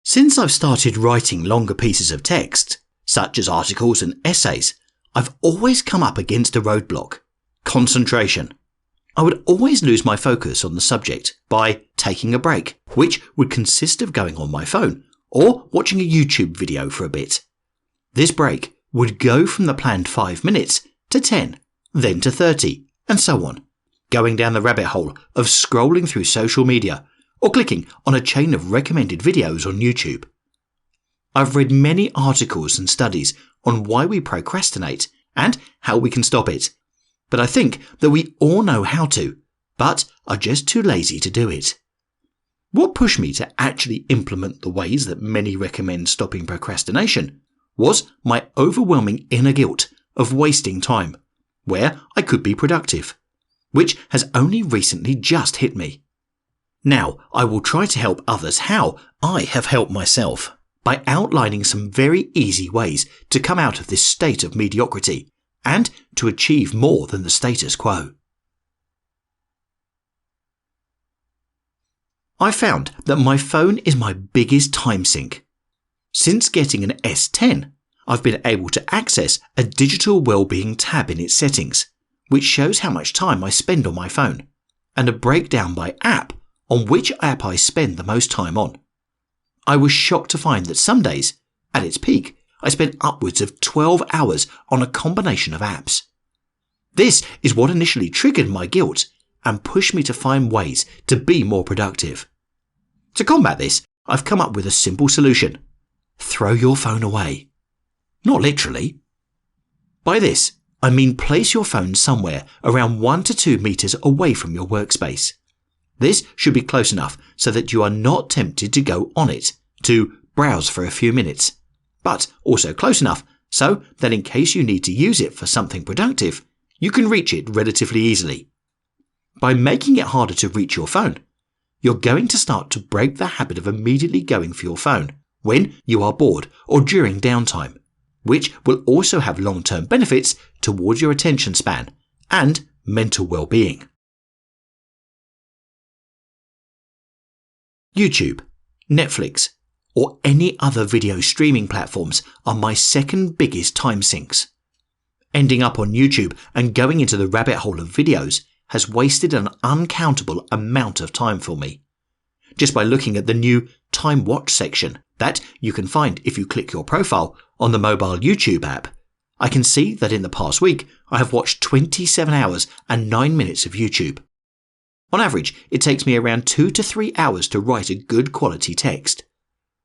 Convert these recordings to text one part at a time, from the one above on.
Since I've started writing longer pieces of text, such as articles and essays, I've always come up against a roadblock: concentration. I would always lose my focus on the subject by taking a break, which would consist of going on my phone or watching a YouTube video for a bit. This break would go from the planned 5 minutes to 10, then to 30, and so on, going down the rabbit hole of scrolling through social media or clicking on a chain of recommended videos on YouTube. I've read many articles and studies on why we procrastinate and how we can stop it, but I think that we all know how to, but are just too lazy to do it. What pushed me to actually implement the ways that many recommend stopping procrastination was my overwhelming inner guilt of wasting time, where I could be productive, which has only recently just hit me. Now, I will try to help others how I have helped myself by outlining some very easy ways to come out of this state of mediocrity and to achieve more than the status quo. I found that my phone is my biggest time sink. Since getting an S10, I've been able to access a digital well-being tab in its settings, which shows how much time I spend on my phone, and a breakdown by app on which app I spend the most time on. I was shocked to find that some days, at its peak, I spent upwards of 12 hours on a combination of apps. This is what initially triggered my guilt and pushed me to find ways to be more productive. To combat this, I've come up with a simple solution: throw your phone away. Not literally. By this, I mean place your phone somewhere around 1 to 2 meters away from your workspace. This should be close enough so that you are not tempted to go on it, to browse for a few minutes, but also close enough so that in case you need to use it for something productive, you can reach it relatively easily. By making it harder to reach your phone, you're going to start to break the habit of immediately going for your phone when you are bored or during downtime, which will also have long-term benefits towards your attention span and mental well-being. YouTube, Netflix, or any other video streaming platforms are my second biggest time sinks. Ending up on YouTube and going into the rabbit hole of videos has wasted an uncountable amount of time for me. Just by looking at the new Time Watch section that you can find if you click your profile on the mobile YouTube app, I can see that in the past week I have watched 27 hours and 9 minutes of YouTube. On average, it takes me around 2 to 3 hours to write a good quality text,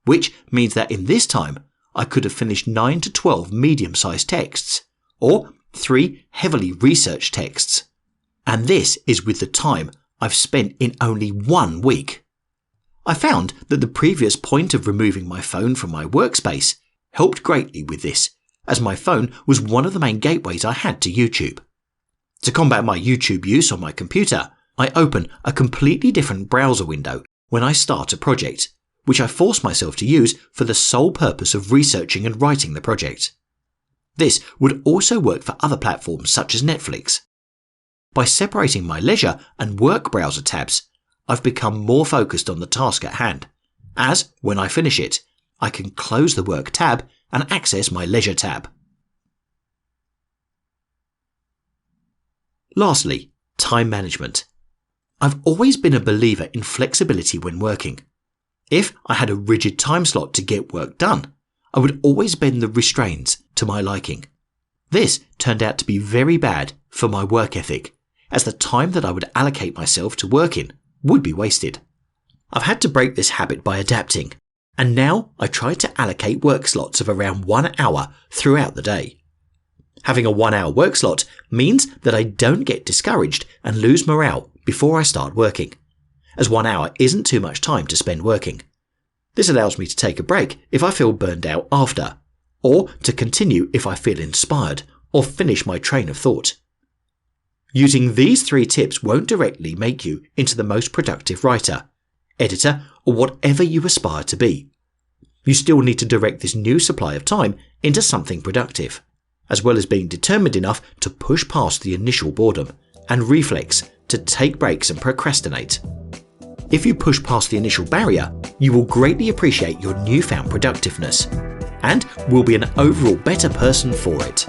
which means that in this time I could have finished 9 to 12 medium-sized texts, or 3 heavily researched texts. And this is with the time I've spent in only 1 week. I found that the previous point of removing my phone from my workspace helped greatly with this, as my phone was one of the main gateways I had to YouTube. To combat my YouTube use on my computer, I open a completely different browser window when I start a project, which I force myself to use for the sole purpose of researching and writing the project. This would also work for other platforms such as Netflix. By separating my leisure and work browser tabs, I've become more focused on the task at hand, as when I finish it, I can close the work tab and access my leisure tab. Lastly, time management. I've always been a believer in flexibility when working. If I had a rigid time slot to get work done, I would always bend the restraints to my liking. This turned out to be very bad for my work ethic, as the time that I would allocate myself to working would be wasted. I've had to break this habit by adapting, and now I try to allocate work slots of around 1 hour throughout the day. Having a 1 hour work slot means that I don't get discouraged and lose morale before I start working, as 1 hour isn't too much time to spend working. This allows me to take a break if I feel burned out after, or to continue if I feel inspired or finish my train of thought. Using these 3 tips won't directly make you into the most productive writer, editor, or whatever you aspire to be. You still need to direct this new supply of time into something productive, as well as being determined enough to push past the initial boredom and reflex to take breaks and procrastinate. If you push past the initial barrier, you will greatly appreciate your newfound productiveness and will be an overall better person for it.